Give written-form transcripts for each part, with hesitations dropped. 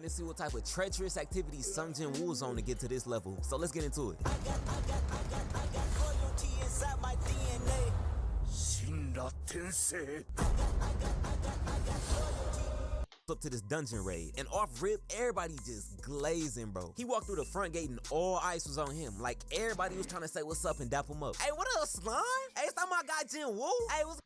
and see what type of treacherous activities Sung Jin Woo is on to get to this level. So let's get into it. I got loyalty inside my DNA. Up to this dungeon raid, and off rip, everybody just glazing, bro. He walked through the front gate and all eyes was on him. Like everybody was trying to say what's up and dap him up. Hey, what up, slime? Hey, it's not my guy Jin Woo. Hey, what's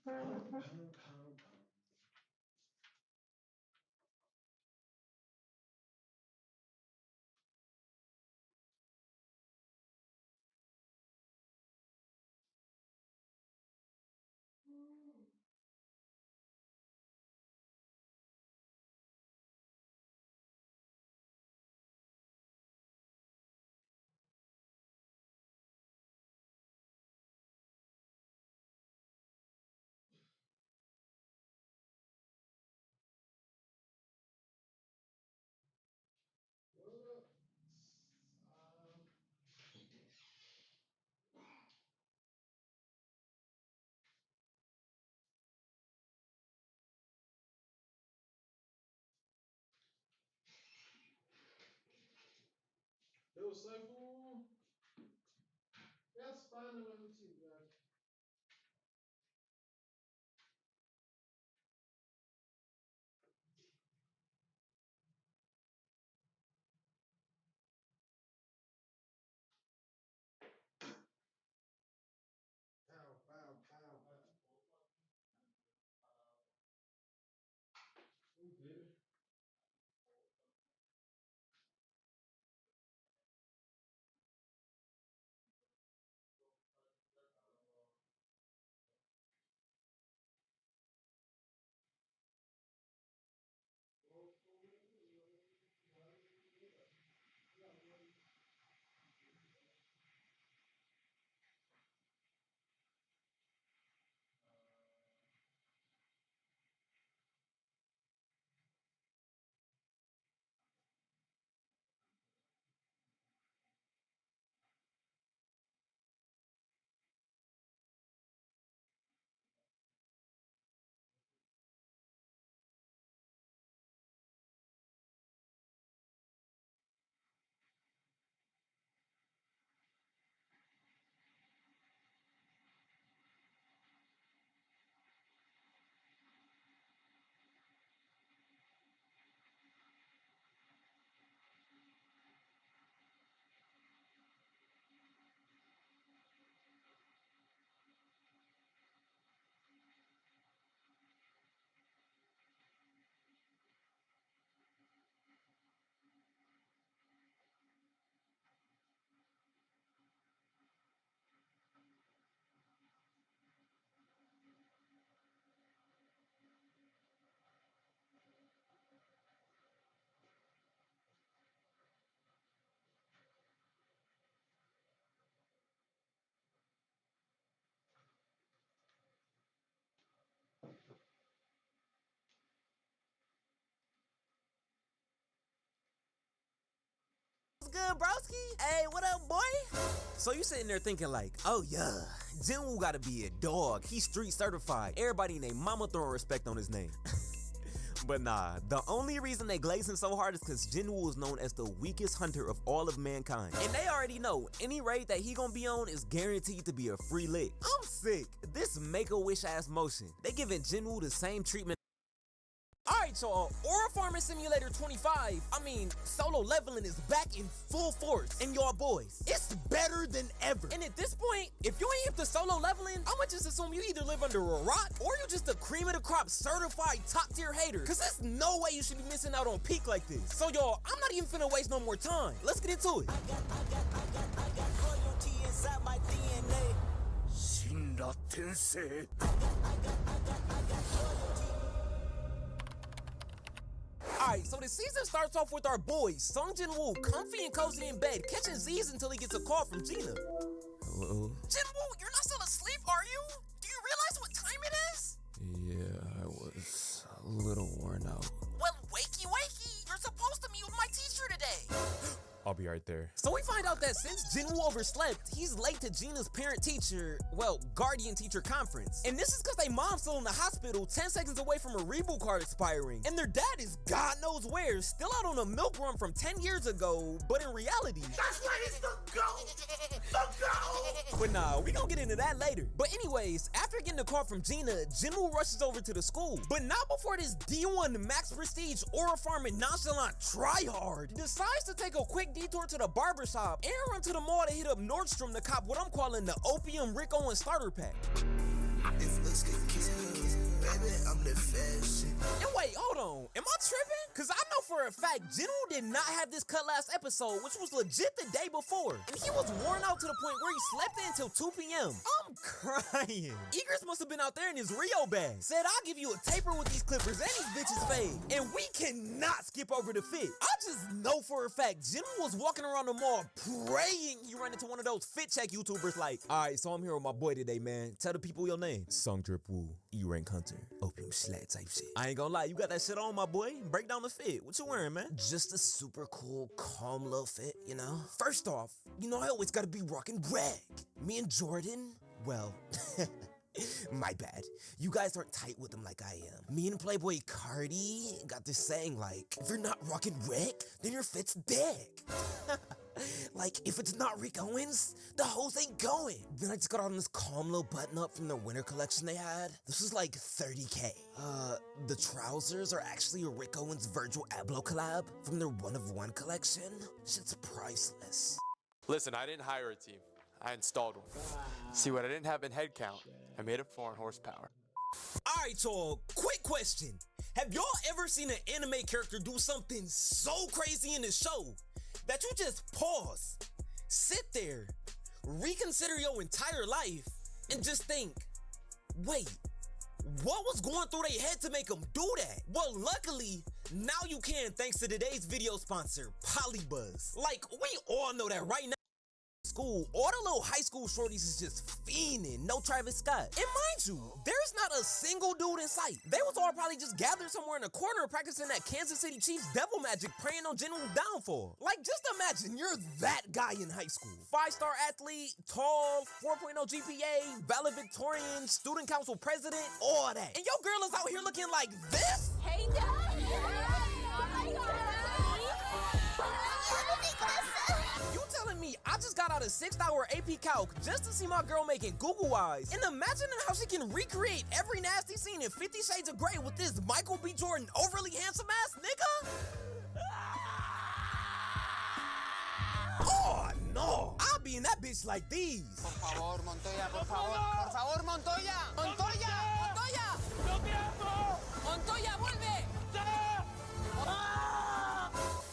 Bow, bow, bow, bow. Yo, Saifu. That's fine. Let me see, guys. Pow, pow, pow, pow. Who did it? good, broski? Hey, what up, boy? So you sitting there thinking like, oh yeah, Jin Woo gotta be a dog. He's street certified. Everybody named Mama throwing respect on his name. But nah, the only reason they glaze him so hard is because Jin Woo is known as the weakest hunter of all of mankind. And they already know any raid that he gonna be on is guaranteed to be a free lick. I'm sick. This Make-A-Wish ass motion. They giving Jin Woo the same treatment. Alright, so Aura Farming Simulator 25, solo leveling is back in full force. And y'all boys, it's better than ever. And at this point, if you ain't hip to solo leveling, I'ma just assume you either live under a rock or you just a cream of the crop certified top tier hater. Cause there's no way you should be missing out on peak like this. So y'all, I'm not even finna waste no more time. Let's get into it. I got loyalty inside my DNA. Alright, so the season starts off with our boys, Sung Jin Woo, comfy and cozy in bed, catching Z's until he gets a call from Gina. Hello? Jin Woo, you're not still asleep, are you? Do you realize what time it is? Yeah. a little worn out. Well, wakey, wakey. You're supposed to meet with my teacher today. I'll be right there. So we find out that since Jinwoo overslept, he's late to Gina's parent-teacher, well, guardian-teacher conference. And this is because their mom's still in the hospital 10 seconds away from a reboot card expiring. And their dad is God knows where, still out on a milk run from 10 years ago, but in reality, That's why it's the GOAT! The GOAT! but nah, we gonna get into that later. But anyways, after getting a call from Gina, Jinwoo rushes over to the school. But not before this D1 max prestige aura farming nonchalant tryhard decides to take a quick detour to the barbershop and run to the mall to hit up Nordstrom to cop what I'm calling the Opium Rick Owens starter pack. If looks can kill, baby, I'm the fashion. And wait, hold on, am I tripping? Cause I know for a fact Jinwoo did not have this cut last episode, which was legit the day before. And he was worn out to the point where he slept in until 2 p.m. I'm crying. Eagers must have been out there in his Rio bag. Said, I'll give you a taper with these clippers and these bitches fade. And we cannot skip over the fit. I just know for a fact Jinwoo was walking around the mall praying he ran into one of those fit check YouTubers like, all right, so I'm here with my boy today, man. Tell the people your name. Song Drip Woo, E-Rank Hunter, Opium Slat type shit. I ain't gonna lie, you got that shit on, my boy. Break down the fit. What you wearing, man? Just a super cool, calm little fit, you know? First off, you know I always gotta be rocking rag. Me and Jordan, well, my bad. You guys aren't tight with them like I am. Me and Playboy Cardi got this saying like, if you're not rocking Rick, then your fit's dead. Like, if it's not Rick Owens, the hoes ain't going. Then I just got on this calm little button up from their winter collection they had. This was like 30K. The trousers are actually a Rick Owens Virgil Abloh collab from their one of one collection. Shit's priceless. Listen, I didn't hire a team. I installed one. See what I didn't have in head count, I made it 4 in horsepower. All right, y'all, quick question. Have y'all ever seen an anime character do something so crazy in the show that you just pause, sit there, reconsider your entire life, and just think, wait, what was going through their head to make them do that? Well, luckily, now you can thanks to today's video sponsor, Polybuzz. Like, we all know that right now, school, all the little high school shorties is just fiending, no Travis Scott. And mind you, there's not a single dude in sight. They was all probably just gathered somewhere in a corner practicing that Kansas City Chiefs devil magic, praying on Jinwoo's downfall. Like, just imagine you're that guy in high school. 5-star athlete, tall, 4.0 GPA, valedictorian, student council president, all that. And your girl is out here looking like this? Hey, Dad! Oh my God! You telling me I just got out a 6-hour AP Calc just to see my girl making Google eyes and imagining how she can recreate every nasty scene in 50 Shades of Grey with this Michael B. Jordan overly handsome ass nigga? Oh no! I'll be in that bitch like these. Por favor, Montoya, por favor. Por favor, Montoya. Montoya. Montoya. ¡No te amo! Montoya, vuelve.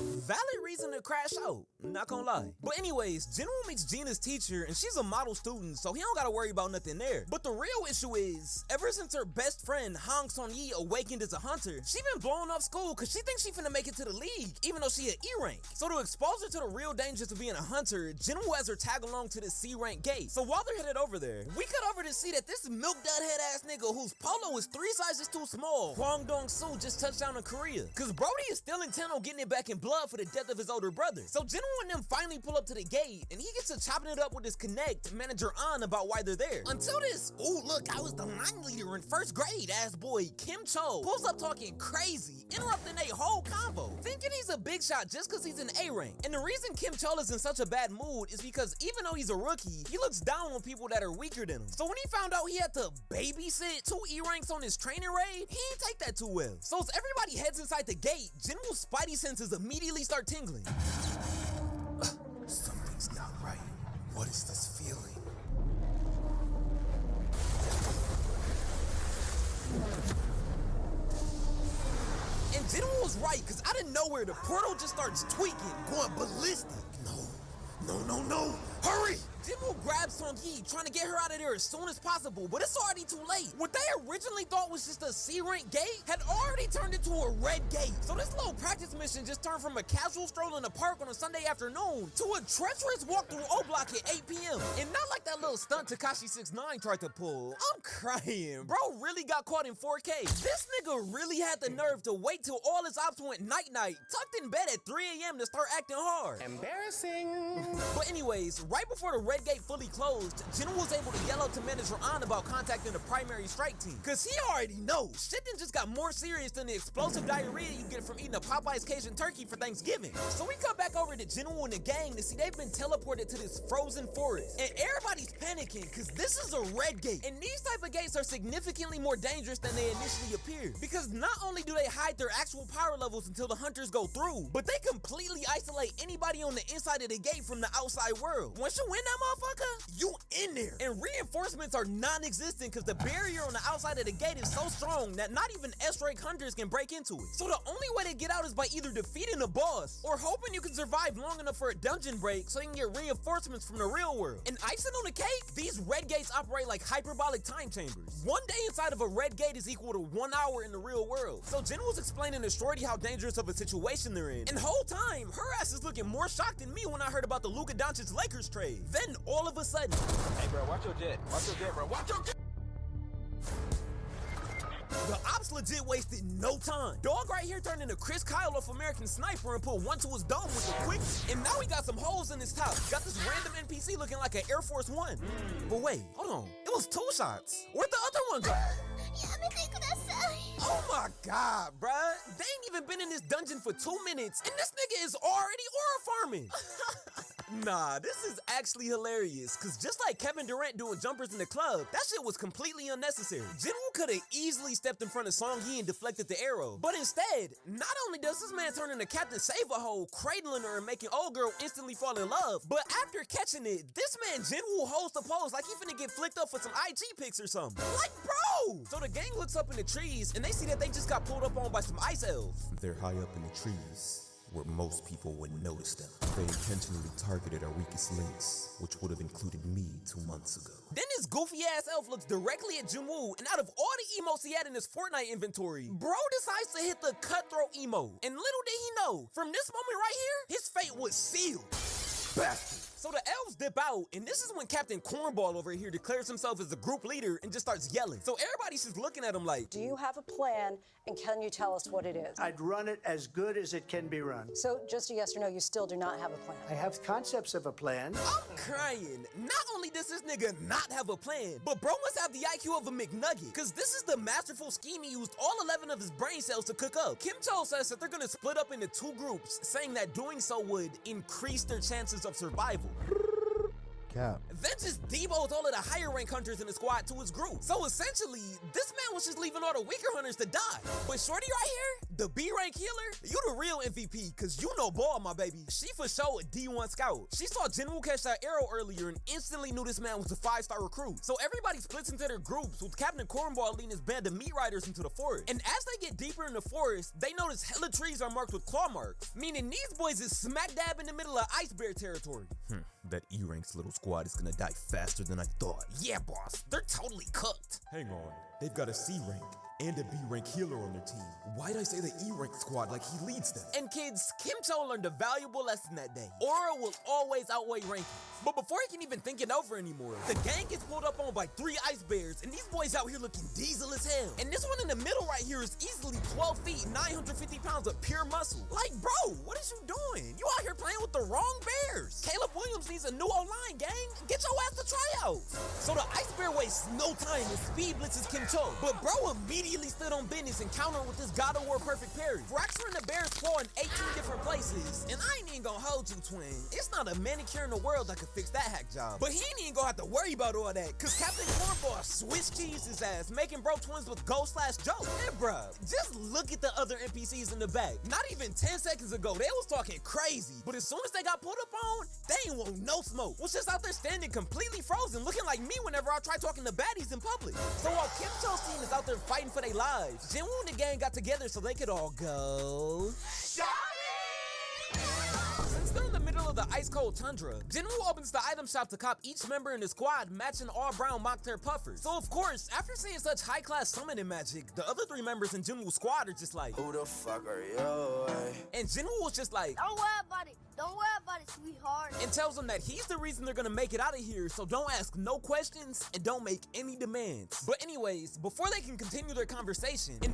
Valid reason to crash out, not gonna lie. But anyways, Jinwoo meets Gina's teacher and she's a model student, so he don't gotta worry about nothing there. But the real issue is, ever since her best friend Hong Son-yi awakened as a hunter, she been blowing off school cause she thinks she finna make it to the league, even though she an E-rank. So to expose her to the real dangers of being a hunter, Jinwoo has her tag along to the C-rank gate. So while they're headed over there, we cut over to see that this milk dud head ass nigga whose polo is 3 sizes too small, Hwang Dong-soo, just touched down in Korea. Cause Brody is still intent on getting it back in blood for the death of his older brother. So Jinwoo and them finally pull up to the gate and he gets to chopping it up with his Connect manager An about why they're there. Until this, ooh look, I was the line leader in 1st grade ass boy Kim Cho pulls up talking crazy, interrupting a whole convo, thinking he's a big shot just cause he's an A rank. And the reason Kim Cho is in such a bad mood is because even though he's a rookie, he looks down on people that are weaker than him. So when he found out he had to babysit 2 E ranks on his training raid, he didn't take that too well. So as everybody heads inside the gate, Jinwoo's spidey senses immediately start tingling. Something's not right. What is this feeling? And Jinwoo was right, because out of nowhere, the portal just starts tweaking, going ballistic. No, hurry! Jinwoo grabs Song Yi, trying to get her out of there as soon as possible, but it's already too late. What they originally thought was just a C-rank gate had already turned into a red gate. So this little practice mission just turned from a casual stroll in the park on a Sunday afternoon to a treacherous walk through O-Block at 8 p.m. And not like that little stunt Tekashi 6ix9ine tried to pull. I'm crying. Bro really got caught in 4K. This nigga really had the nerve to wait till all his ops went night-night, tucked in bed at 3 a.m. to start acting hard. Embarrassing. But anyways, right before the red gate fully closed, Jinwoo was able to yell out to manager An about contacting the primary strike team. Cause he already knows shit done just got more serious than the explosive diarrhea you get from eating a Popeye's Cajun turkey for Thanksgiving. So we come back over to Jinwoo and the gang to see they've been teleported to this frozen forest. And everybody's panicking cause this is a red gate. And these type of gates are significantly more dangerous than they initially appear. Because not only do they hide their actual power levels until the hunters go through, but they completely isolate anybody on the inside of the gate from the outside world. Once you win that motherfucker, you in there. And reinforcements are non-existent because the barrier on the outside of the gate is so strong that not even S-rank hunters can break into it. So the only way to get out is by either defeating the boss or hoping you can survive long enough for a dungeon break so you can get reinforcements from the real world. And icing on the cake, these red gates operate like hyperbolic time chambers. 1 day inside of a red gate is equal to 1 hour in the real world. So Jen was explaining to Shorty how dangerous of a situation they're in. And the whole time, her ass is looking more shocked than me when I heard about the Luka Doncic Lakers trade. Then all of a sudden, hey bro, watch your jet. Watch your jet, bro. Watch your jet. the ops legit wasted no time. Dog right here turned into Chris Kyle off American Sniper and put one to his dome with a quick. And now he got some holes in his top. Got this random NPC looking like an Air Force One. But wait, hold on. It was 2 shots. Where'd the other one go? Oh my god, bruh. They ain't even been in this dungeon for 2 minutes, and this nigga is already aura farming. Nah, this is actually hilarious, cause just like Kevin Durant doing jumpers in the club, that shit was completely unnecessary. Jinwoo could have easily stepped in front of Song Yi and deflected the arrow, but instead, not only does this man turn into Captain Save-A-Hole, cradling her and making old girl instantly fall in love, but after catching it, this man Jinwoo holds the pose like he finna get flicked up for some IG pics or something. Like, bro! So the gang looks up in the trees, and they see that they just got pulled up on by some ice elves. They're high up in the trees, where most people wouldn't notice them. They intentionally targeted our weakest links, which would have included me 2 months ago. Then this goofy ass elf looks directly at Jinwoo, and out of all the emotes he had in his Fortnite inventory, bro decides to hit the cutthroat emote. And little did he know, from this moment right here, his fate was sealed. Bastard. So the elves dip out, and this is when Captain Cornball over here declares himself as the group leader and just starts yelling. So everybody's just looking at him like, do you have a plan, and can you tell us what it is? I'd run it as good as it can be run. So just a yes or no, you still do not have a plan? I have concepts of a plan. I'm crying. Not only does this nigga not have a plan, but bro must have the IQ of a McNugget, cause this is the masterful scheme he used all 11 of his brain cells to cook up. Kim Cho says that they're gonna split up into 2 groups, saying that doing so would increase their chances of survival. Cap. Then just deboed all of the higher rank hunters in the squad to his group. So essentially, this man was just leaving all the weaker hunters to die. But Shorty right here, the B rank healer, you the real MVP, cause you know ball, my baby. She for sure a D1 scout. She saw Jinwoo catch that arrow earlier and instantly knew this man was a 5-star recruit. So everybody splits into their groups, with Captain Cornball leading his band of meat riders into the forest. And as they get deeper in the forest, they notice hella trees are marked with claw marks, meaning these boys is smack dab in the middle of ice bear territory. That E-Rank's little squad is gonna die faster than I thought. Yeah, boss, they're totally cooked. Hang on, they've got a C-Rank and a B-Rank healer on their team. Why'd I say the E-Rank squad like he leads them? And kids, Kim Cho learned a valuable lesson that day. Aura will always outweigh ranking. But before he can even think it over anymore, the gang gets pulled up on by 3 ice bears, and these boys out here looking diesel as hell. And this one in the middle right here is easily 12 feet, 950 pounds of pure muscle. Like, bro, what is you doing? You out here playing with the wrong bears. Caleb Williams needs a new O-line, gang. Get your ass to tryouts. So the ice bear wastes no time and speed blitzes Kim Cho. But bro immediately stood on business and countered with this God of War perfect parry, fracturing the bear's claw in 18 different places. And I ain't even gonna hold you, twin. It's not a manicure in the world that could fix that hack job. But he ain't even gonna have to worry about all that, cause Captain Cornball Swiss cheese his ass, making bro twins with Ghost/Joe. And bruh, just look at the other NPCs in the back. Not even 10 seconds ago, they was talking crazy. But as soon as they got pulled up on, they ain't want no smoke. Was just out there standing completely frozen, looking like me whenever I try talking to baddies in public. So while Kim Cho's team is out there fighting for their lives, Jinwoo and the gang got together so they could all go. Since they're in the middle of the ice cold tundra. Jinwoo opens the item shop to cop each member in the squad matching all brown mock tear puffers. So of course, after seeing such high class summoning magic, the other 3 members in Jinwoo's squad are just like, Who the fuck are you? and Jinwoo was just like, Don't worry about it. Don't worry about it, sweetheart. and tells them that he's the reason they're gonna make it out of here, so don't ask no questions and don't make any demands. But anyways, before they can continue their conversation, an